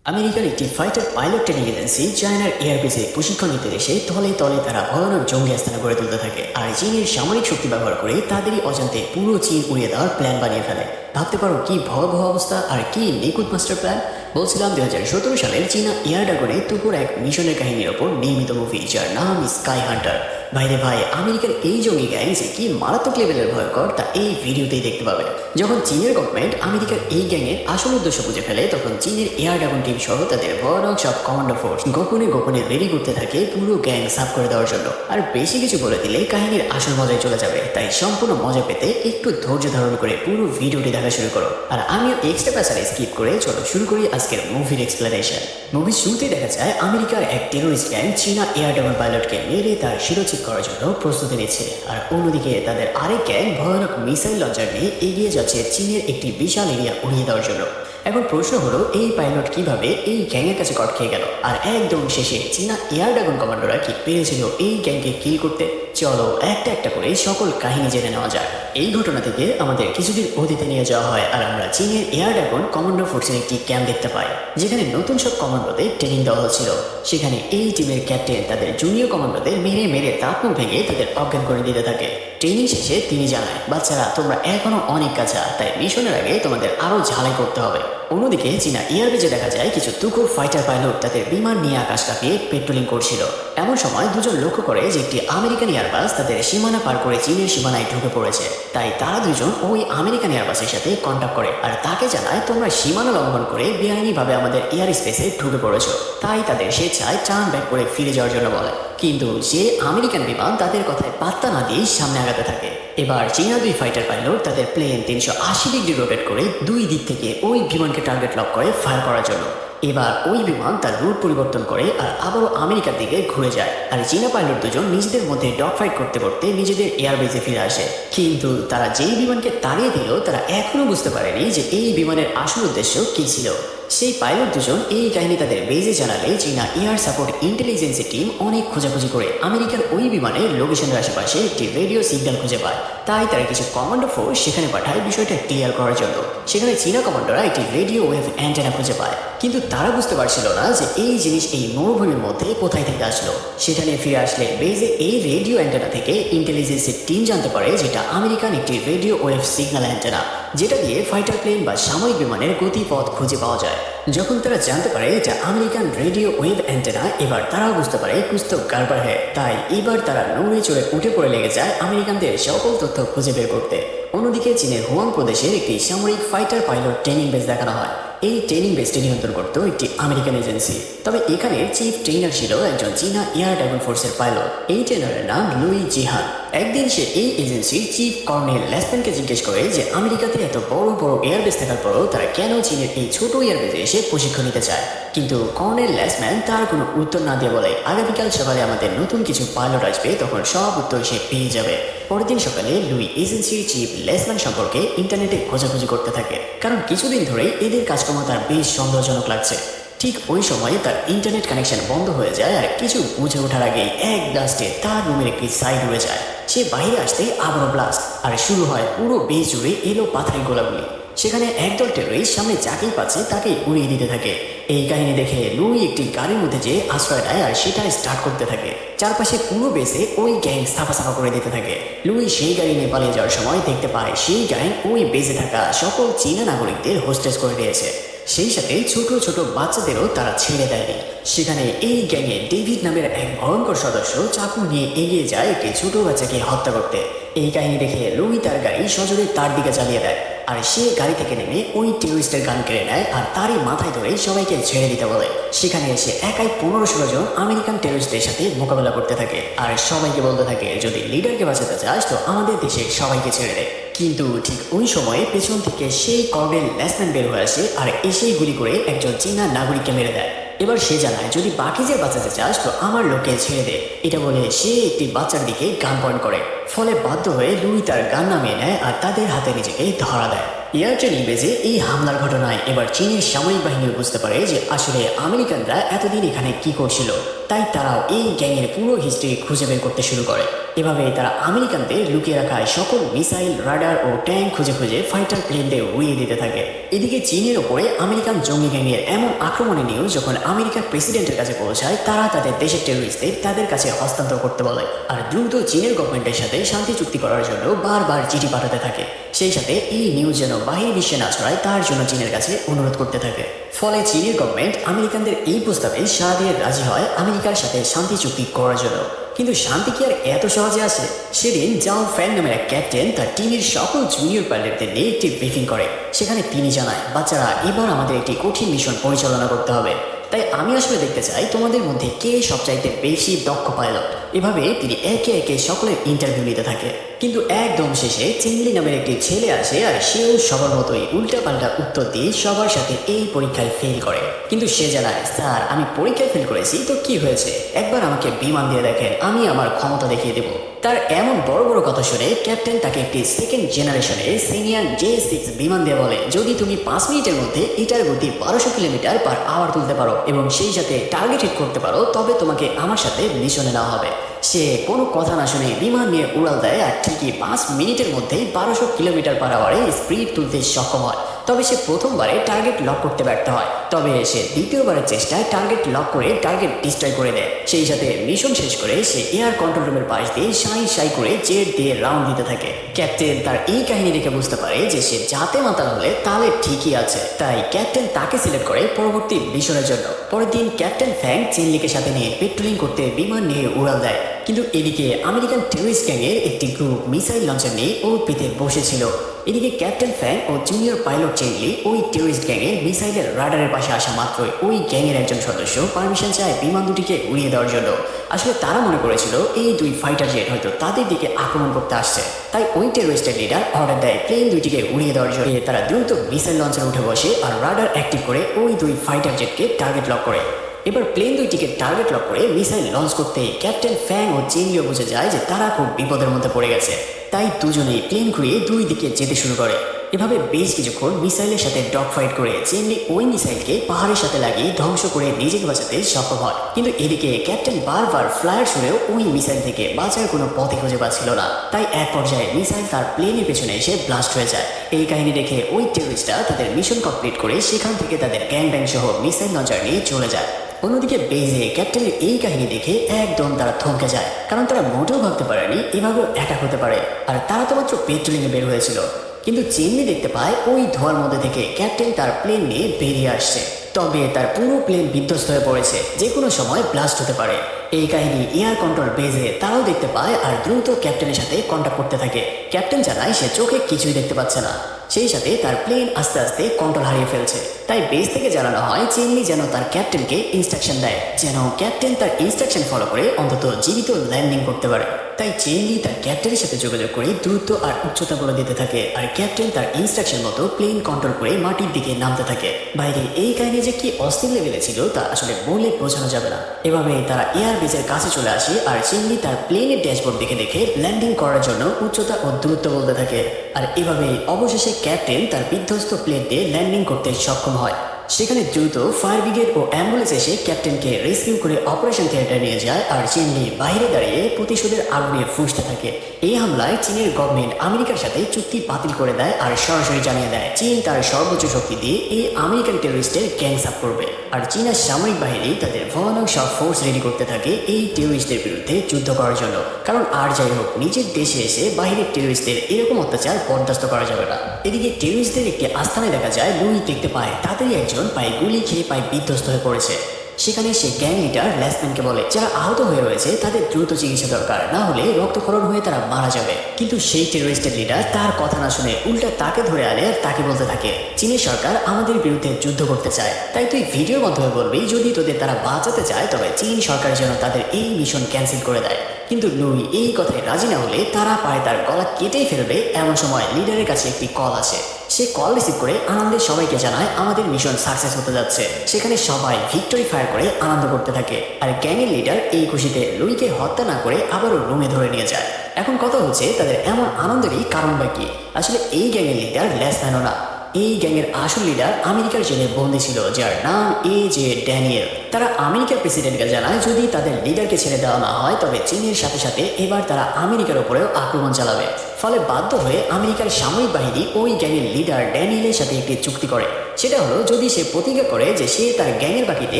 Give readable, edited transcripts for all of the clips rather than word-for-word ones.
আমেরিকার একটি fighter pilot training agency চায়নার এয়ারবেসে প্রশিক্ষণ নিতে এসে তলে তলে তারা ভয়ানক জঙ্গি আস্তানা গড়ে তুলতে থাকে আর চীনের সামরিক শক্তি ব্যবহার করে তাদেরই অজান্তে পুরো চীন উড়িয়ে দেওয়ার প্ল্যান বানিয়ে ফেলে। ভাবতে পারো কি ভয়াবহ অবস্থা আর কি নিখুঁত মাস্টার প্ল্যান। বলছিলাম 2017 সালের চীনা এয়ার ড্রাগনে তুপুর এক মিশনের কাহিনীর ওপর নির্মিত মুভি যার নাম স্কাই হান্টার। ভাইরে ভাই, আমেরিকার এই জঙ্গি গ্যাং যে কি মারাত্মক লেভেলের ভয়ঙ্কর তা এই ভিডিওতেই দেখতে পাবে। যখন চীনের গভর্নমেন্ট আমেরিকার এই গ্যাংয়ের আসল উদ্দেশ্য বুঝে ফেলে তখন চীনের এয়ার ড্রাগন টিম সহ তাদের ভয়ানক সব কমান্ডো ফোর্স গোপনে গোপনে রেডি করতে থাকে পুরো গ্যাং সাফ করে দেওয়ার জন্য। আর বেশি কিছু বলে দিলে কাহিনীর আসল মজায় চলে যাবে, তাই সম্পূর্ণ মজা পেতে একটু ধৈর্য ধারণ করে পুরো ভিডিওটি দেখা শুরু করো। আর আমিও এক্সট্রা প্যাসারে স্কিপ করে চলো শুরু করি আজকের মুভির এক্সপ্লেনেশন। মুভির শুরুতেই দেখা যায় আমেরিকার এক টেরোরিস্ট গ্যাং চীনা এয়ার ড্রাগন পাইলটকে মেরে তার শিরোচ্ছেদ করার জন্য প্রস্তুতি নিচ্ছে, আর অন্যদিকে তাদের আরেক গ্যাং ভয়ানক মিসাইল লঞ্চার নিয়ে এগিয়ে যাচ্ছে চীনের একটি বিশাল এরিয়া উড়িয়ে দেওয়ার জন্য। এখন প্রশ্ন হলো এই পাইলট কিভাবে এই গ্যাংয়ের কাছে কট খেয়ে গেল, আর একদম শেষে চীনা এয়ার ড্রাগন কমান্ডোরা কি পেরেছিল এই গ্যাংকে কিল করতে। চলো একটা একটা করে সকল কাহিনী জেনে নেওয়া যাক। এই ঘটনা থেকে আমাদের কিছুদিন অতীতে নিয়ে যাওয়া হয় আর আমরা চীনের এয়ার ড্রাগন কমান্ডো ফোর্সের একটি ক্যাম্প দেখতে পাই যেখানে নতুন সব কমান্ডোদের ট্রেনিং দেওয়া হচ্ছিল। সেখানে এই টিমের ক্যাপ্টেন তাদের জুনিয়র কমান্ডোদের মেরে মেরে দাঁত মুখ ভেঙে তাদের অজ্ঞান করে দিতে থাকে। ট্রেনিং শেষে তিনি জানায়, বাচ্চারা তোমরা এখনো অনেক কাঁচা, তাই মিশনের আগে তোমাদের আরো ঝালাই করতে হবে। অন্যদিকে চীনা এয়ারবেজে দেখা যায় কিছু তুখোর ফাইটার পাইলট তাদের বিমান নিয়ে আকাশ কাঁপিয়ে পেট্রোলিং করছিল। এমন সময় দুজন লক্ষ্য করে যে একটি আমেরিকান এয়ারবাস তাদের সীমানা পার করে চীনের সীমানায় ঢুকে পড়েছে। তাই তারা দুজন ওই আমেরিকান এয়ারবাসের সাথে কন্ট্যাক্ট করে আর তাকে জানায়, তোমরা সীমানা লঙ্ঘন করে বেআইনিভাবে আমাদের এয়ার স্পেসে ঢুকে পড়েছ। তাই তাদের স্বেচ্ছায় টার্ন ব্যাক করে ফিরে যাওয়ার জন্য বলে, কিন্তু যে আমেরিকান বিমান তাদের কথায় পাত্তা না দিয়ে সামনে আগাতে থাকে। এবার চীনা দুই ফাইটার পাইলট তাদের প্লেন 380 ডিগ্রি রোটেট করে দুই দিক থেকে ওই বিমানকে টার্গেট লক করে ফায়ার করার জন্য। এবার ওই বিমান তার রুট পরিবর্তন করে আর আবারও আমেরিকার দিকে ঘুরে যায়, আর চীনা পাইলট দুজন নিজেদের মধ্যে ডগ ফাইট করতে করতে নিজেদের এয়ারবেজে ফিরে আসে। কিন্তু তারা যেই বিমানকে তাড়িয়ে দিল তারা এখনো বুঝতে পারেনি যে এই বিমানের আসল উদ্দেশ্য কি ছিল। সেই পাইলট দুজন এই কাহিনী তাদের বেজে জানালে চীনা এয়ার সাপোর্ট ইন্টেলিজেন্সি টিম অনেক খোঁজাখুঁজি করে আমেরিকার ওই বিমানের লোকেশনের আশেপাশে একটি রেডিও সিগন্যাল খুঁজে পায়। তাই তারা কিছু কমান্ডো ফোর্স সেখানে পাঠায় বিষয়টা ক্লিয়ার করার জন্য। সেখানে চীনা কমান্ডোরা একটি রেডিও ওয়েভ অ্যান্টেনা খুঁজে পায়, কিন্তু তারা বুঝতে পারছিল না যে এই জিনিস এই মরুভূমির মধ্যে কোথায় থেকে আসলো। সেখানে ফিরে আসলে বেজে এই রেডিও অ্যান্টেনা থেকে ইন্টেলিজেন্সের টিম জানতে পারে যেটা আমেরিকান একটি রেডিও ওয়েভ সিগন্যাল অ্যান্টেনা, যেটা দিয়ে ফাইটার প্লেন বা সামরিক বিমানের গতিপথ খুঁজে পাওয়া যায়। যখন তারা জানতে পারে এটা আমেরিকান রেডিও ওয়েভ অ্যান্টেনা, এবার তারাও বুঝতে পারে কুছ তো গড়বড় হ্যায়। তাই এবার তারা নড়ে চড়ে উঠে পড়ে লেগে যায় আমেরিকানদের সকল তথ্য খুঁজে বের করতে। অন্যদিকে চীনের হুয়াং প্রদেশের একটি সামরিক ফাইটার পাইলট ট্রেনিং বেস দেখানো হয়। এই ট্রেনিং বেসটি নিয়ন্ত্রণ করত একটি আমেরিকান এজেন্সি, তবে এখানে চিফ ট্রেনার ছিল একজন চীনা এয়ার ড্রাগন ফোর্সের পাইলট। এই ট্রেনারের নাম লুই জিহান। একদিন সে এই এজেন্সির চিফ কর্নেল লেসম্যানকে জিজ্ঞেস করে যে আমেরিকাতে এত বড় বড় এয়ারবেস থাকার পরও তারা কেন চীনের এই ছোট এয়ারবেসে এসে প্রশিক্ষণ নিতে চায়। কিন্তু কর্নেল লেসম্যান তার কোনো উত্তর না দিয়ে বলে, আগামীকাল সকালে আমাদের নতুন কিছু পাইলট আসবে, তখন সব উত্তর সে পেয়ে যাবে। পরের দিন সকালে লুই এজেন্সির চিফ লেসম্যান সম্পর্কে ইন্টারনেটে খোঁজাখুঁজি করতে থাকে, কারণ কিছুদিন ধরেই এদের কাজকর্ম তার বেশ সন্দেহজনক লাগছে। ঠিক ওই সময়ে তার ইন্টারনেট কানেকশন বন্ধ হয়ে যায় আর কিছু বুঝে ওঠার আগেই এক ব্লাস্টে তার রুমের একটি সাইড উড়ে যায়। সে বাইরে আসতেই আবারও ব্লাস্ট, আর শুরু হয় পুরো বেশ জুড়ে এলো পাথরের গোলাগুলি। সেখানে একদল টেররিস্ট সামনে যাকেই পাচ্ছে তাকেই উড়িয়ে দিতে থাকে। এই কাহিনী দেখে লুই একটি গাড়ির মধ্যে যেয়ে আশ্রয় নেয় আর সেটা স্টার্ট করতে থাকে। চারপাশে পুরো বেসে ওই গ্যাং সাফা সাফা করে দিতে থাকে। লুই সেই গাড়ি নিয়ে পালিয়ে যাওয়ার সময় দেখতে পায় সেই গ্যাং ওই বেসে থাকা সকল চীনা নাগরিকদের হোস্টেজ করে দিয়েছে, সেই সাথে ছোট ছোট বাচ্চাদেরও তারা ছেড়ে দেয়নি। সেখানে এই গ্যাংয়ে ডেভিড নামের এক ভয়ঙ্কর সদস্য চাকু নিয়ে এগিয়ে যায় একটি ছোট বাচ্চাকে হত্যা করতে। এই কাহিনী দেখে লুই তার গাড়ি সজোরে তার দিকে চালিয়ে দেয়, আর সে গাড়ি থেকে নেমে ওই টেররিস্টের গান কেড়ে নেয় আর তারই মাথায় ধরে সবাইকে ছেড়ে দিতে বলে। সেখানে এসে একাই 15-16 জন আমেরিকান টেররিস্টদের সাথে মোকাবেলা করতে থাকে আর সবাইকে বলতে থাকে, যদি লিডারকে বাঁচাতে চাস তো আমাদের দেশে সবাইকে ছেড়ে দেয়। কিন্তু ঠিক ওই সময়ে পেছন থেকে সেই কর্নেল লেসম্যান বের হয়ে আসে আর এসেই গুলি করে একজন চীনা নাগরিককে মেরে দেয়। এবার সে জানায়, যদি বাকি যে বাঁচাতে চাস তো আমার লোককে ছেড়ে দে। এটা বলে সে একটি বাচ্চার দিকে গান পয়েন্ট করে, ফলে বাধ্য হয়ে লুই তার গান নামিয়ে নেয় আর তাদের হাতে নিজেকে ধরা দেয়। এয়ার ট্রেনিং বেজে এই হামলার ঘটনায় এবার চীনের সামরিক বাহিনী বুঝতে পারে যে আসলে আমেরিকানরা এতদিন এখানে কি করছিল। তাই তারাও এই গ্যাংয়ের পুরো হিস্ট্রি খুঁজে বের করতে শুরু করে। এভাবে তারা আমেরিকানদের লুকিয়ে রাখা সকল মিসাইল, রাডার ও ট্যাঙ্ক খুঁজে খুঁজে ফাইটার প্লেনদের উড়িয়ে দিতে থাকে। এদিকে চীনের ওপরে আমেরিকান জঙ্গি গ্যাংয়ের এমন আক্রমণের নিউজ যখন আমেরিকার প্রেসিডেন্টের কাছে পৌঁছায়, তারা তাদের দেশের টেররিস্টদের তাদের কাছে হস্তান্তর করতে বলে আর দ্রুত চীনের গভর্নমেন্টের সাথে শান্তি চুক্তি করার জন্য বারবার চিঠি পাঠাতে থাকে। সেই সাথে এই নিউজ যেন বাহির বিশ্বে না ছড়ায় তার জন্য চীনের কাছে অনুরোধ করতে থাকে। ফলে চীনের গভর্নমেন্ট আমেরিকানদের এই প্রস্তাবে সাড়া দিয়ে রাজি হয় আমেরিকার সাথে শান্তি চুক্তি করার জন্য। কিন্তু শান্তি কি আর এত সহজে আসে? সেদিন জাও ফ্যান নামের এক ক্যাপ্টেন তার টিমের সকল জুনিয়র পাইলটদের নিয়ে একটি ব্রিফিং করে। সেখানে তিনি জানায়, বাচ্চারা, এবার আমাদের একটি কঠিন মিশন পরিচালনা করতে হবে। তাই আমি আসলে দেখতে চাই তোমাদের মধ্যে কে সবচাইতে বেশি দক্ষ পাইলট। এভাবে তিনি একে একে সকলের ইন্টারভিউ নিতে থাকে। কিন্তু একদম শেষে চেংলি নামের একটি ছেলে আসে আর সেও সবার মতোই উল্টাপাল্টা উত্তর দিয়ে সবার সাথে এই পরীক্ষায় ফেল করে। কিন্তু সে জানায়, স্যার, আমি পরীক্ষায় ফেল করেছি তো কি হয়েছে, একবার আমাকে বিমান দিয়ে দেখেন, আমি আমার ক্ষমতা দেখিয়ে দেব। তার এমন বড় বড় কথা শুনে ক্যাপ্টেন তাকে একটি সেকেন্ড জেনারেশনের সিনিয়র J6 বিমান দিয়ে বলে, যদি তুমি 5 মিনিটের মধ্যে এটার গতি 1200 কিলোমিটার/আওয়ার তুলতে পারো এবং সেই সাথে টার্গেট হিট করতে পারো, তবে তোমাকে আমার সাথে মিশনে নেওয়া হবে। সে কোনো কথা না শুনে বিমান নিয়ে উড়াল দেয় আর ঠিকই 5 মিনিটের মধ্যেই 1200 কিলোমিটার/আওয়ারে স্পিড তুলতে সক্ষম হয়। তবে সে প্রথমবারে টার্গেট লক করতে ব্যর্থ হয়। তবে সে দ্বিতীয়বারের চেষ্টায় টার্গেট লক করে টার্গেট ডিস্ট্রয় করে দেয়। সেই সাথে মিশন শেষ করে সে এয়ার কন্ট্রোল রুমের পাশ দিয়ে সাই করে জেট দিয়ে রাউন্ড দিতে থাকে। ক্যাপ্টেন তার এই কাহিনী দেখে বুঝতে পারে যে সে যাতে মাতাল হলে তাহলে ঠিকই আছে। তাই ক্যাপ্টেন তাকে সিলেক্ট করে পরবর্তী মিশনের জন্য। পরের দিন ক্যাপ্টেন ফ্যাং চেনলিকে সাথে নিয়ে পেট্রোলিং করতে বিমান নিয়ে উড়াল দেয়। কিন্তু এদিকে আমেরিকান টেররিস্ট গ্যাংয়ের একটি গ্রুপ মিসাইল লঞ্চার নিয়ে ওপিতে বসেছিল। এদিকে ক্যাপ্টেন ফ্যাং ও জুনিয়র পাইলট চেনলি ওই টেররিস্ট গ্যাংয়ের মিসাইলের রাডারের পাশে আসা মাত্রই ওই গ্যাংয়ের একজন সদস্য পারমিশন চায় বিমান দুটিকে উড়িয়ে দেওয়ার জন্য। আসলে তারা মনে করেছিল এই দুই ফাইটার জেট হয়তো তাদের দিকে আক্রমণ করতে আসছে। তাই ওই টেররিস্টের লিডার অর্ডার দেয় প্লেন দুইটিকে উড়িয়ে দেওয়ার জন্য। তারা দ্রুত মিসাইল লঞ্চারে উঠে বসে আর রাডার অ্যাক্টিভ করে ওই দুই ফাইটার জেটকে টার্গেট লক করে। এবার প্লেন দুইটিকে টার্গেট লক করে মিসাইল লঞ্চ করতে ক্যাপ্টেন ফ্যাং ও চেনলিও বুঝে যায় যে তারা খুব বিপদের মধ্যে পড়ে গেছে। তাই দুজনেই প্লেন ঘুরিয়ে দুই দিকে যেতে শুরু করে। এভাবে বেশ কিছুক্ষণ মিসাইলের সাথে ডগ ফাইট করে চেনলি ওই মিসাইলকে পাহাড়ের সাথে লাগিয়ে ধ্বংস করে নিজেকে বাঁচাতে সক্ষম হয়। কিন্তু এদিকে ক্যাপ্টেন বারবার ফ্লায়ার ছুড়েও ওই মিসাইল থেকে বাঁচার কোনো পথই খুঁজে পাচ্ছিল না। তাই এক পর্যায়ে মিসাইল তার প্লেনের পেছনে এসে ব্লাস্ট হয়ে যায়। এই কাহিনী দেখে ওই টেররিস্টরা তাদের মিশন কমপ্লিট করে সেখান থেকে তাদের গ্যাং ব্যাং সহ মিসাইল লঞ্চার নিয়ে চলে যায়। অন্যদিকে বেজে ক্যাপ্টেনের এই কাহিনী দেখে একদম তারা থমকে যায়, কারণ তারা মোটেও ভাবতে পারেনি এভাবেও অ্যাটাক হতে পারে। আর তারা তো মাত্র পেট্রোলিংয়ে বের হয়েছিল। কিন্তু চেনলি দেখতে পায় ওই ধোঁয়ার মধ্যে থেকে ক্যাপ্টেন তার প্লেন নিয়ে বেরিয়ে আসছে। তবে তার পুরো প্লেন বিধ্বস্ত হয়ে পড়েছে, যে কোনো সময় ব্লাস্ট হতে পারে। এই কাহিনী এয়ার কন্ট্রোল বেজে তারাও দেখতে পায় আর দ্রুত ক্যাপ্টেনের সাথে কন্ট্যাক্ট করতে থাকে। ক্যাপ্টেন জানায় সে চোখে কিছুই দেখতে পাচ্ছে না, সেই সাথে তার প্লেন আস্তে আস্তে কন্ট্রোল হারিয়ে ফেলছে। তাই বেস থেকে জানানো হয় চেনলি যেন তার ক্যাপ্টেনকে ইনস্ট্রাকশন দেয়, যেন ক্যাপ্টেন তার ইনস্ট্রাকশন ফলো করে অন্তত জীবিত ল্যান্ডিং করতে পারে। তাই চেনলি তার ক্যাপ্টেনের সাথে যোগাযোগ করে দ্রুত আর উচ্চতা বলে দিতে থাকে আর ক্যাপ্টেন তার ইনস্ট্রাকশন মতো প্লেন কন্ট্রোল করে মাটির দিকে নামতে থাকে। বাইরে এই কাহিনী যে কি অস্থির লেভেলে ছিল তা আসলে বলে বোঝানো যাবে না। এভাবে তারা এয়ার বেসের কাছে চলে আসে আর চেনলি তার প্লেনের ড্যাশবোর্ড দেখে ল্যান্ডিং করার জন্য উচ্চতা ও দূরত্ব বলতে থাকে। আর এভাবে অবশেষে ক্যাপ্টেন তার বিধ্বস্ত প্লেন দিয়ে ল্যান্ডিং করতে সক্ষম হয়। সেখানে দ্রুত ফায়ার ব্রিগেড ও অ্যাম্বুলেন্স এসে ক্যাপ্টেনকে রেস্কিউ করে অপারেশন থিয়েটারে নিয়ে যায় আর চেনলি বাইরে দাঁড়িয়ে প্রতিশোধের আগুনে ফুঁসতে থাকে। এই হামলায় চীনের গভর্নমেন্ট আমেরিকার সাথে চুক্তি বাতিল করে দেয় আর সরাসরি জানিয়ে দেয় চীন তার সর্বোচ্চ শক্তি দিয়ে এই আমেরিকান টেররিস্টের গ্যাং সাপ করবে। আর চীনের সামরিক বাহিনী তাদের ভয়ানক সব ফোর্স রেডি করতে থাকে এই টেররিস্টদের বিরুদ্ধে যুদ্ধ করার জন্য। কারণ আর যাই হোক, নিজের দেশে এসে বাহিরের টেররিস্টদের এরকম অত্যাচার বরদাস্ত করা যাবে না। এদিকে টেররিস্টদের একটি আস্থানে দেখা যায় লুই দেখতে পায় তাদেরই একজন পায়ে গুলি খেয়ে পায়ে বিধ্বস্ত হয়ে পড়েছে। সেখানে সে গ্যাং লিডার ল্যাসম্যানকে বলে যারা আহত হয়ে রয়েছে তাদের দ্রুত চিকিৎসা দরকার, না হলে রক্তক্ষরণ হয়ে তারা মারা যাবে। কিন্তু সেই টেররিস্টের লিডার তার কথা না শুনে উল্টা তাকে ধরে আনে আর তাকে বলতে থাকে চীনের সরকার আমাদের বিরুদ্ধে যুদ্ধ করতে চায়, তাই তুই ভিডিওর মাধ্যমে বলবি যদি তোদের তারা বাঁচাতে চায় তবে চীন সরকার যেন তাদের এই মিশন ক্যান্সেল করে দেয়। কিন্তু লুই এই কথায় রাজি না হলে তারা পায় তার গলা কেটেই ফেলবে। এমন সময় লিডারের কাছে একটি কল আসে। সে কল রিসিভ করে আনন্দের সবাইকে জানায় আমাদের মিশন সাকসেস হতে যাচ্ছে। সেখানে সবাই ভিক্টোরি ফায়ার করে আনন্দ করতে থাকে আর গ্যাংয়ের লিডার এই খুশিতে লুইকে হত্যা না করে আবারও রুমে ধরে নিয়ে যায়। এখন কথা হচ্ছে তাদের এমন আনন্দেরই কারণ বা কি? আসলে এই গ্যাংয়ের লিডার ল্যাসম্যানও না, এই গ্যাংয়ের আসল লিডার আমেরিকার জেলে বন্দী ছিল, যার নাম A.J. ড্যানিয়েল। তারা আমেরিকার প্রেসিডেন্টকে জানায় যদি তাদের লিডারকে ছেড়ে দেওয়া না হয় তবে চীনের সাথে সাথে এবার তারা আমেরিকার উপরেও আক্রমণ চালাবে। ফলে বাধ্য হয়ে আমেরিকার সামরিক বাহিনী ওই গ্যাংয়ের লিডার ড্যানিয়েলের সাথে একটি চুক্তি করে। সেটা হলো, যদি সে প্রতিজ্ঞা করে যে সে তার গ্যাংয়ের বাকিতে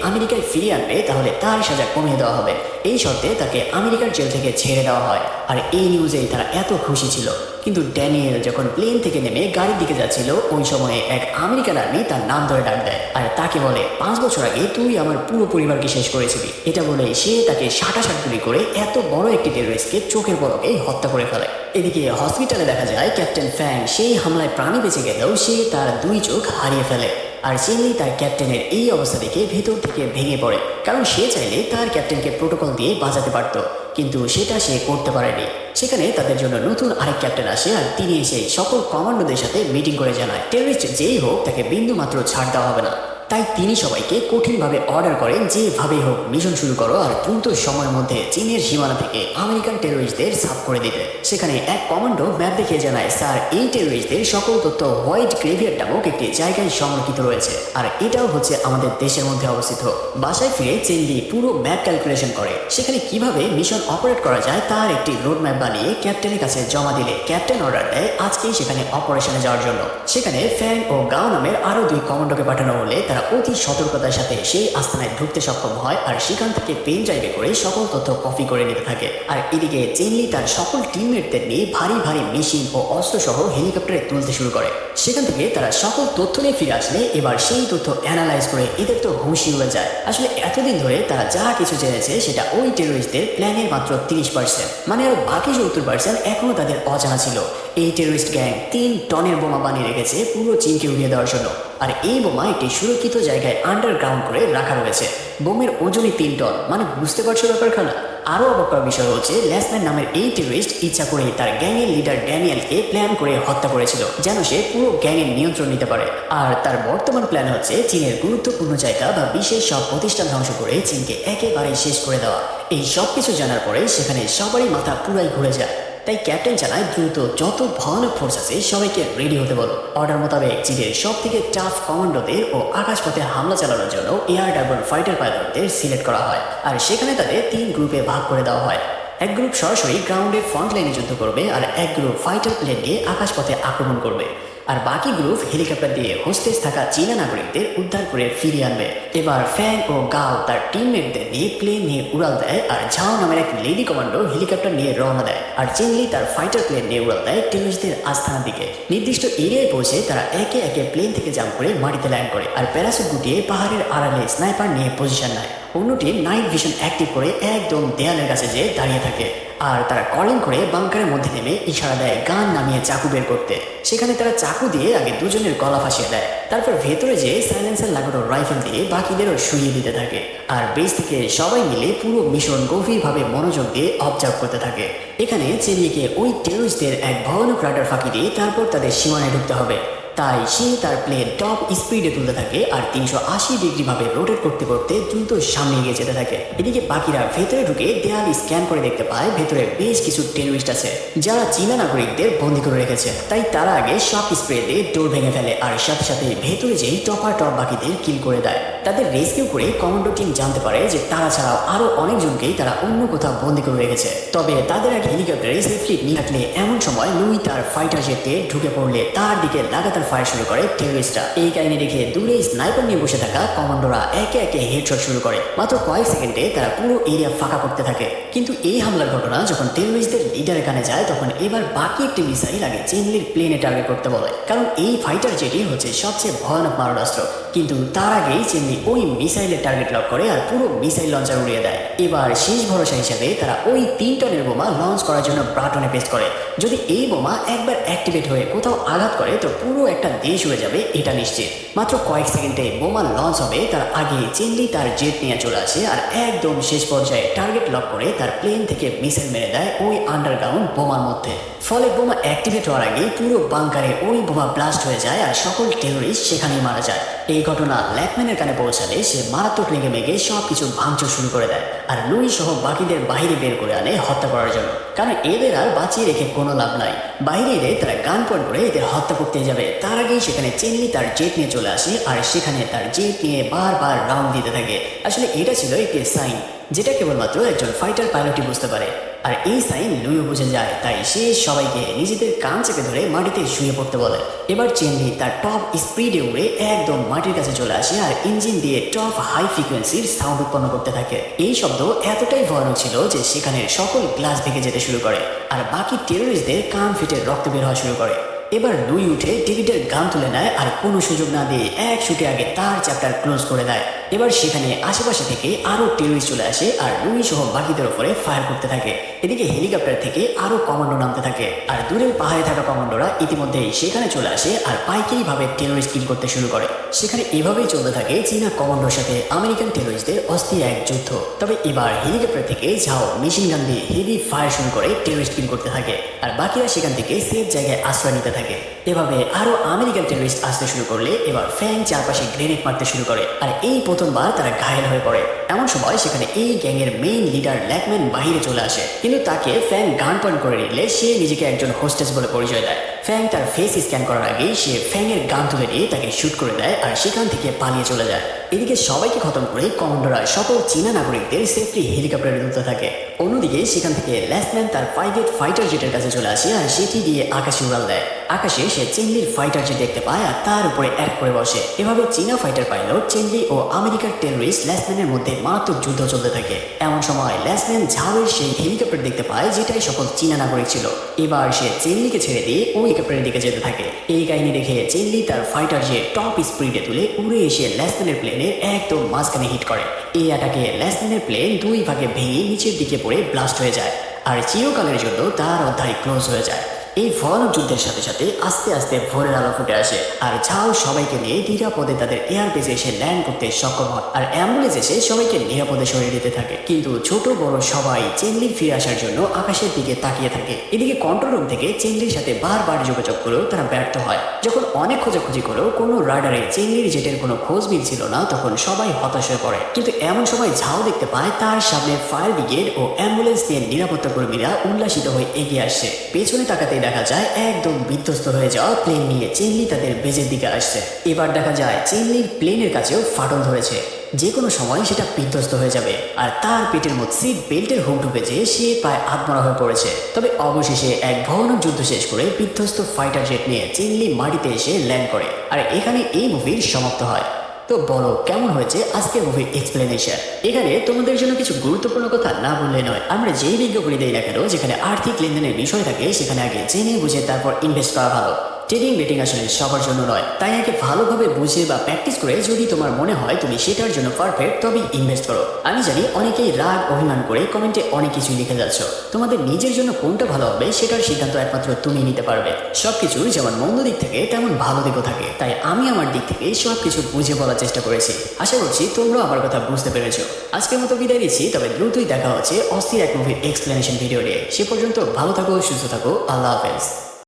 আমেরিকায় ফিরিয়ে আনবে তাহলে তার সাজা কমিয়ে দেওয়া হবে। এই শর্তে তাকে আমেরিকার জেল থেকে ছেড়ে দেওয়া হয়। আর এই নিউজেই তারা এত খুশি ছিল। কিন্তু ড্যানিয়েল যখন প্লেন থেকে নেমে গাড়ির দিকে যাচ্ছিল ওই সময়ে এক আমেরিকান আর্মি তার নাম ধরে ডাক দেয় আর তাকে বলে, 5 বছর আগে তুই আমার পুরো পরিবারকে শেষ করেছিলি। এটা বলে সে তাকে সাটাসাট গুলি করে এত বড় একটি টেররিস্টকে চোখের পলকে হত্যা করে ফেলে। এদিকে হসপিটালে দেখা যায় ক্যাপ্টেন ফ্যাং সেই হামলায় প্রাণে বেঁচে গেলেও সে তার 2 চোখ হারিয়ে ফেলে। আর চেনলি তার ক্যাপ্টেনের এই অবস্থা দেখে ভেতর থেকে ভেঙে পড়ে, কারণ সে চাইলে তার ক্যাপ্টেনকে প্রোটোকল দিয়ে বাঁচাতে পারত, কিন্তু সেটা সে করতে পারেনি। সেখানে তাদের জন্য নতুন আরেক ক্যাপ্টেন আসে আর তিনি এসে সকল কমান্ডোদের সাথে মিটিং করে জানায় টেররিস্ট যেই হোক তাকে বিন্দু মাত্র ছাড় দেওয়া হবে না। তাই তিনি সবাইকে কঠিনভাবে অর্ডার করেন যেভাবেই হোক মিশন শুরু করো আর দ্রুত সময়ের মধ্যে চীনের সীমানা থেকে আমেরিকান টেররিস্টদের সাফ করে দিতে। সেখানে এক কমান্ডো ম্যাপ দেখিয়ে জানায়, স্যার এই টেররিস্টদের সকল তথ্য হোয়াইট গ্রেভিয়ার নামক একটি জায়গায় সংরক্ষিত রয়েছে আর এটাও হচ্ছে আমাদের দেশের মধ্যে অবস্থিত। বাসায় ফিরে চেনলি পুরো ম্যাপ ক্যালকুলেশন করে সেখানে কিভাবে মিশন অপারেট করা যায় তার একটি রোড ম্যাপ বানিয়ে ক্যাপ্টেনের কাছে জমা দিলে ক্যাপ্টেন অর্ডার দেয় আজকেই সেখানে অপারেশনে যাওয়ার জন্য। সেখানে ফ্যাং ও গাও নামের আরো 2 কমান্ডোকে পাঠানো হলে তারা অতি সতর্কতার সাথে সেই আস্তানায় ঢুকতে সক্ষম হয় আর সেখান থেকে পেন ড্রাইভে করে সকল তথ্য কপি করে নিতে থাকে। আর এদিকে চেনলি তার সকল টিমমেটদের নিয়ে ভারী ভারী মেশিন ও অস্ত্র সহ হেলিকপ্টারে তুলতে শুরু করে। সেখান থেকে তারা সকল তথ্য নিয়ে ফিরে আসলে এবার সেই তথ্য অ্যানালাইজ করে এদের তো হুঁশি উড়ে যায়। আসলে এতদিন ধরে তারা যা কিছু জেনেছে সেটা ওই টেররিস্টদের প্ল্যানের মাত্র 30%, মানে আর বাকি 70% এখনো তাদের অজানা ছিল। এই টেররিস্ট গ্যাং 3 টনের বোমা বানিয়ে রেখেছে পুরো চীনকে উড়িয়ে দেওয়ার জন্য। আর এই বোমা একটি সুরক্ষিত জায়গায় আন্ডারগ্রাউন্ড করে রাখা রয়েছে। বোমের ওজনই 3 টন, মানে বুঝতে পারছো ব্যাপারখানা। আরও অবাক করার বিষয় হচ্ছে ল্যাসম্যান নামের এই টেররিস্ট ইচ্ছা করে তার গ্যাংয়ের লিডার ড্যানিয়েলকে প্ল্যান করে হত্যা করেছিল যেন সে পুরো গ্যাংয়ের নিয়ন্ত্রণ নিতে পারে। আর তার বর্তমান প্ল্যান হচ্ছে চীনের গুরুত্বপূর্ণ জায়গা বা বিশেষ সব প্রতিষ্ঠান ধ্বংস করে চীনকে একেবারে শেষ করে দেওয়া। এই সব কিছু জানার পরে সেখানে সবারই মাথা পুরাই ঘুরে যায়। তাই ক্যাপ্টেন জানায় দ্রুত যত ভয়ানক ফোর্স আছে সবাইকে রেডি হতে বলো। অর্ডার মোতাবেক চীনের সব থেকে টাফ কমান্ডোদের ও আকাশপথে হামলা চালানোর জন্য এয়ার ডাবল ফাইটার পাইলটদের সিলেক্ট করা হয় আর সেখানে তাদের 3 গ্রুপে ভাগ করে দেওয়া হয়। এক গ্রুপ সরাসরি গ্রাউন্ডে ফ্রন্ট লাইনে যুদ্ধ করবে আর এক গ্রুপ ফাইটার প্লেন দিয়ে আকাশপথে আক্রমণ করবে আর বাকি গ্রুপ হেলিকপ্টার দিয়ে হোস্টেজ থাকা চীনা নাগরিকদের উদ্ধার করে ফিরিয়ে আনবে। এবার ফ্যাং ও গাও তার টিমমেটদের নিয়ে প্লেন নিয়ে উড়াল দেয় আর ঝাও নামের এক লেডি কমান্ডো হেলিকপ্টার নিয়ে রওনা দেয় আর চেনলি তার ফাইটার প্লেন নিয়ে উড়াল দেয় টেররিস্টদের আস্থানার দিকে। নির্দিষ্ট এরিয়ায় পৌঁছে তারা একে একে প্লেন থেকে জাম্প করে মাটিতে ল্যান্ড করে আর প্যারাসুট গুটিয়ে পাহাড়ের আড়ালে স্নাইপার নিয়ে পজিশন নেয়। অন্যটি নাইট ভিশন অ্যাক্টিভ করে একদম দেয়ালের কাছে যেয়ে দাঁড়িয়ে থাকে আর তারা কলিং করে বাংকারের মধ্যে নেমে ইশারা দেয় গান নামিয়ে চাকু বের করতে। সেখানে তারা চাকু দিয়ে আগে দুজনের গলা ফাঁসিয়ে দেয়, তারপর ভেতরে যেয়ে সাইলেন্সার লাগানো রাইফেল দিয়ে বাকিদেরও শুইয়ে দিতে থাকে আর বেস থেকে সবাই মিলে পুরো মিশন গভীরভাবে মনোযোগ দিয়ে অবজার্ভ করতে থাকে। এখানে চেলিকে ওই টেররিস্টদের এক ভয়ানক রাডার ফাঁকি দিয়ে তারপর তাদের সীমানায় ঢুকতে হবে। তাই সে তার প্লেন টপ স্পিডে তুলতে থাকে আর 380 ডিগ্রি ভাবে রোটেট করতে করতে দ্রুত সামনে এগিয়ে যেতে থাকে। এদিকে বাকিরা ভেতরে ঢুকে দেয়াল স্ক্যান করে দেখতে পায় ভেতরে বেশ কিছু টেররিস্ট আছে যারা চীনা নাগরিকদের বন্দী করে রেখেছে। তাই তারা আগে শক স্প্রে দিয়ে ডোর ভেঙে ফেলে আর সাথে সাথে ভেতরে যেই টপ বাকিদের কিল করে দেয়। তাদের রেস্কিউ করে কমান্ডো টিম জানতে পারে যে তারা ছাড়াও আরো অনেকজনকেই তারা অন্য কোথাও বন্দী করে রেখেছে। তবে তাদের এক হেলিকপ্টারে সেফলি নিয়ে থাকলে এমন সময় লুই তার ফাইটার জেটে ঢুকে পড়লে তার দিকে লাগাতার ফায়ার শুরু করে টেররিস্টরা। এই কাহিনী দেখে দূরে স্নাইপার নিয়ে বসে থাকা কমান্ডোরা একে একে হেডশট শুরু করে। মাত্র কয়েক সেকেন্ডে তারা পুরো এরিয়া ফাঁকা করতে থাকে। কিন্তু এই হামলার ঘটনা যখন টেররিস্টদের লিডারের কানে যায় তখন এবার বাকি একটি মিসাইল আগে চেনলির প্লেনে টার্গেট করতে বলে, কারণ এই ফাইটার জেটি হচ্ছে সবচেয়ে ভয়ানক মারণাস্ত্র। কিন্তু তার আগেই চেনলি ওই মিসাইলের টার্গেট লক করে আর পুরো মিসাইল লঞ্চার উড়িয়ে দেয়। এবার শেষ ভরসা হিসেবে তারা ওই 3 টনের বোমা লঞ্চ করার জন্য ব্রাটনে পেস্ট করে। যদি এই বোমা একবার অ্যাক্টিভেট হয়ে কোথাও আঘাত করে তো পুরো একটা দেশ উড়ে যাবে এটা নিশ্চিত। মাত্র কয়েক সেকেন্ডে বোমা লঞ্চ হবে তার আগে চেনলি তার জেট নিয়ে চলে আসে আর একদম শেষ পর্যায়ে টার্গেট লক করে তার প্লেন থেকে মিসাইল মেরে দেয় ওই আন্ডারগ্রাউন্ড বোমার মধ্যে। ফলে বোমা অ্যাক্টিভেট হওয়ার আগে পুরো বাংকারে ওই বোমা ব্লাস্ট হয়ে যায় আর সকল টেররিস্ট সেখানেই মারা যায়। এই ঘটনা ল্যাকম্যানের কানে পৌঁছালে সে মারাত্মক রেগে মেগে সবকিছু ভাঙচুর শুরু করে দেয় আর লুই সহ বাকিদের বাইরে বের করে আনে হত্যা করার জন্য, কারণ এদের আর বাঁচিয়ে রেখে কোনো লাভ নাই। বাইরে এলে তারা গান পয়েন্ট করে এদের হত্যা করতে যাবে, তার আগেই সেখানে চেনলি তার জেট নিয়ে চলে আসে আর সেখানে তার জেট নিয়ে বারবার রাউন্ড দিতে থাকে। আসলে এটা ছিল একটি সাইন যেটা কেবলমাত্র একজন ফাইটার পাইলটই বুঝতে পারে, আর এই সাইন লুইও বুঝে যায়। তাই সে সবাইকে নিজেদের কান চেপে ধরে মাটিতে শুয়ে পড়তে বলে। এবার চেনলি তার টপ স্পিডে উড়ে একদম মাটির কাছে চলে আসে আর ইঞ্জিন দিয়ে টপ হাই ফ্রিকোয়েন্সির সাউন্ড উৎপন্ন করতে থাকে। এই শব্দ এতটাই ভয়ানক ছিল যে সেখানের সকল গ্লাস ভেঙে যেতে শুরু করে আর বাকি টেররিস্টদের কান ফেটে রক্ত বের হওয়া শুরু করে। এবার লুই উঠে ডেভিডের গান তুলে নেয় আর কোনো সুযোগ না দিয়ে এক শুটে আগে তার চ্যাপ্টার ক্লোজ করে দেয়। এবার সেখানে আশেপাশে থেকে আরো টেররিস্ট চলে আসে আর লুই সহ বাকিদের উপরে ফায়ার করতে থাকে। এদিকে হেলিকপ্টার থেকে আরো কমান্ডো নামতে থাকে আর দূরের পাহাড়ে থাকা কমান্ডোরা ইতিমধ্যেই সেখানে চলে আসে আর পাইকারি ভাবে টেররিস্ট কিল করতে শুরু করে। সেখানে এভাবেই চলতে থাকে চীনা কমান্ডোর সাথে আমেরিকান টেররিস্টদের অস্থির এক যুদ্ধ। তবে এবার হেলিকপ্টার থেকে ঝাও মেশিন গান দিয়ে হেভি ফায়ার শুরু করে টেররিস্ট কিল করতে থাকে আর বাকিরা সেখান থেকে সেফ জায়গায় আশ্রয় নিতে থাকে। এভাবে আরো আমেরিকান টেররিস্ট আসতে শুরু করলে এবার ফ্যাং চারপাশে গ্রেনেড মারতে শুরু করে আর এই প্রথমবার তারা ঘায়েল হয়ে পড়ে। এমন সময় সেখানে এই গ্যাংয়ের মেইন লিডার ল্যাকম্যান বাহিরে চলে আসে, কিন্তু তাকে ফ্যাং গান পয়েন্ট করে নিলে সে নিজেকে একজন হোস্টেস বলে পরিচয় দেয়। ফ্যাং তার ফেস স্ক্যান করার আগেই সে ফ্যাংয়ের গান তুলে নিয়ে তাকে শুট করে দেয় আর সেখান থেকে পালিয়ে চলে যায়। এদিকে সবাইকে খতম করে কমান্ডোরা সকল চীনা নাগরিকদের সেফলি হেলিকপ্টারে তুলতে থাকে। অন্যদিকে সেখান থেকে ল্যাসম্যান তার প্রাইভেট ফাইটার জেটের কাছে চলে আসে আর সেটি দিয়ে আকাশে উড়াল দেয়। আকাশে সে চেনলির ফাইটার জেট দেখতে পায় আর তার উপরে এক করে বসে। এভাবে চীনা ফাইটার পাইলট চেনলি ও আমেরিকার টেররিস্ট ল্যাসম্যানের মধ্যে মারাত্মক যুদ্ধ চলতে থাকে। এমন সময় ল্যাসম্যান ঝাওয়ের সেই হেলিকপ্টার দেখতে পায় যেটাই সকল চীনা নাগরিক ছিল। এবার সে চেনলিকে ছেড়ে দিয়ে ওই হেলিকপ্টারের দিকে যেতে থাকে। এই কাহিনী দেখে চেনলি তার ফাইটার জেট টপ স্পিডে তুলে উড়ে এসে ল্যাসম্যানের প্লেনের একদম মাঝখানে হিট করে। এই অ্যাটাকে ল্যাসম্যানের প্লেন দুই ভাগে ভেঙে নিচের দিকে পড়ে ব্লাস্ট হয়ে যায় আর চিরকালের জন্য তার অধ্যায় ক্লোজ হয়ে যায়। এই ভয়ানক যুদ্ধের সাথে সাথে আস্তে আস্তে ভোরের আলো ফুটে আসে আর ঝাও সবাইকে নিয়ে নিরাপদে তাদের এয়ারবেসে এসে ল্যান্ড করতে সক্ষম হয় আর অ্যাম্বুলেন্স এসে সবাইকে নিরাপদে সরিয়ে দিতে থাকে। কিন্তু ছোট বড় সবাই চেনলির ফিরে আসার জন্য আকাশের দিকে তাকিয়ে থাকে। এদিকে কন্ট্রোল রুম থেকে চেনলির সাথে বারবার যোগাযোগ করেও তারা ব্যর্থ হয়। যখন অনেক খোঁজাখুঁজি করেও কোনো রাডারে চেনলির জেটের কোনো খোঁজ মিলছিল না, তখন সবাই হতাশ হয়ে পড়ে। কিন্তু এমন সময় ঝাও দেখতে পায় তার সামনে ফায়ার ব্রিগেড ও অ্যাম্বুলেন্স নিয়ে নিরাপত্তা কর্মীরা উল্লাসিত হয়ে এগিয়ে আসছে। পেছনে তাকাতে দেখা যায় একদম বিধ্বস্ত হয়ে যাওয়া প্লেন নিয়ে চেনলি তাদের বেজের দিকে আসছে। এবার দেখা যায় চেনলির প্লেনের কাছেও ফাটল ধরেছে, যে কোনো সময় সেটা বিধ্বস্ত হয়ে যাবে আর তার পেটের মধ্যে সিট বেল্টের হুক ঢুকে যে সে প্রায় আত্মরা হয়ে পড়েছে। তবে অবশেষে এক ভয়ানক যুদ্ধ শেষ করে বিধ্বস্ত ফাইটার জেট নিয়ে চেনলি মাটিতে এসে ল্যান্ড করে আর এখানে এই মুভির সমাপ্ত হয়। তো বলো কেমন হয়েছে আজকের মুভির এক্সপ্লেনেশন? এখানে তোমাদের জন্য কিছু গুরুত্বপূর্ণ কথা না বললে নয়। আমরা যেই বিজ্ঞাপনী দেই না কেন, যেখানে আর্থিক লেনদেনের বিষয় থাকে, সেখানে আগে জেনে বুঝে তারপর ইনভেস্ট করা ভালো। ট্রেডিং বেটিং আসলে সবার জন্য নয়, তাই আগে ভালোভাবে বুঝে বা প্র্যাকটিস করে যদি তোমার মনে হয় তুমি সেটার জন্য পারফেক্ট, তবেই ইনভেস্ট করো। আমি জানি অনেকেই রাগ অভিমান করে কমেন্টে অনেক কিছু লিখে যাচ্ছ। তোমাদের নিজের জন্য কোনটা ভালো হবে সেটার সিদ্ধান্ত একমাত্র তুমি নিতে পারবে। সবকিছুর যেমন মন্দ দিক থেকে তেমন ভালো দিকও থাকে, তাই আমি আমার দিক থেকে সবকিছু বুঝে বলার চেষ্টা করেছি। আশা করছি তোমরাও আমার কথা বুঝতে পেরেছো। আজকের মতো বিদায় নিচ্ছি, তবে দ্রুতই দেখা হচ্ছে অস্থির এক মুভির এক্সপ্লেনেশন ভিডিও নিয়ে। সে পর্যন্ত ভালো থাকো, সুস্থ থাকো, আল্লাহ হাফেজ।